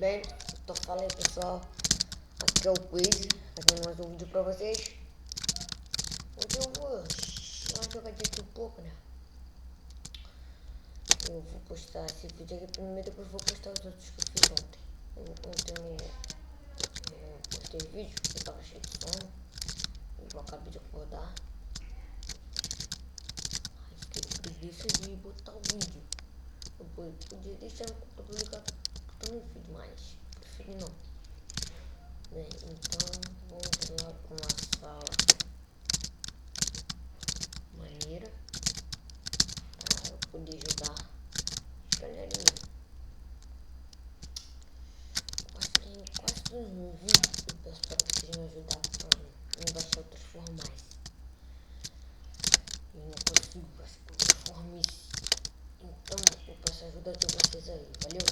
bem? Então fala aí, pessoal, aqui é o Quiz, fazendo mais um vídeo pra vocês. Hoje eu vou dar uma jogadinha aqui um pouco, né? Eu vou postar esse vídeo aqui primeiro, depois vou postar os outros que eu fiz ontem. Eu postei vídeo, eu tava cheio de sono, eu acabei de acordar. Aí fiquei com preguiça de botar o vídeo. Eu podia deixar no computador ligado no vídeo, mas preferi não. Bem, então vamos lá para uma sala maneira para eu poder jogar. Galerinha, quase todos os vídeos eu peço para vocês me ajudar para me baixar o Transformice. Eu não consigo baixar o Transformice, então eu peço a ajuda de vocês aí, valeu?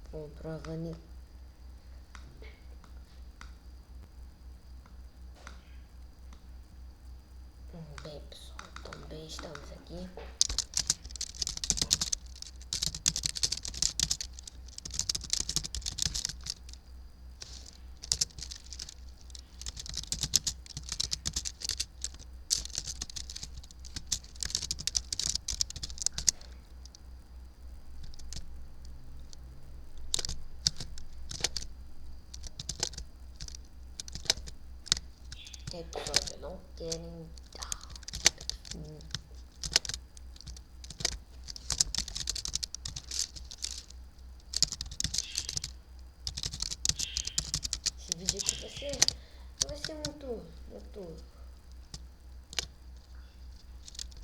Comprovando. Bem, pessoal, também estamos aqui. É, pessoal, não querem dar. Esse vídeo aqui vai ser muito,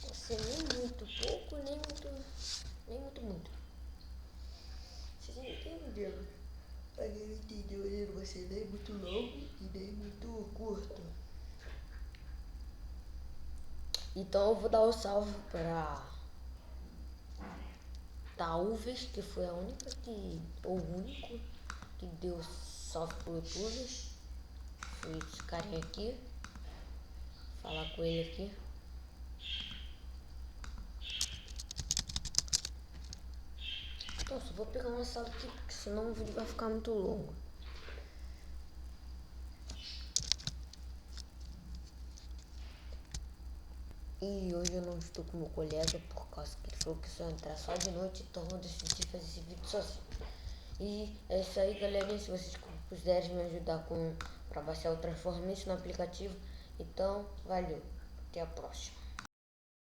vai ser nem muito pouco, nem muito. Vocês entenderam? A gente entendeu, ele não vai ser nem muito longo e nem muito curto. Então eu vou dar o salve para Talvez, que foi a única ou o único que deu salve pro YouTube. Foi esse carinha aqui. Falar com ele aqui. Então só vou pegar uma sala aqui, porque senão o vídeo vai ficar muito longo. E hoje eu não estou com meu colega por causa que ele falou que só entrar só de noite, então eu decidi fazer esse vídeo sozinho. E é isso aí, galerinha. Se vocês puderem me ajudar para baixar o Transformice no aplicativo, então valeu. Até a próxima.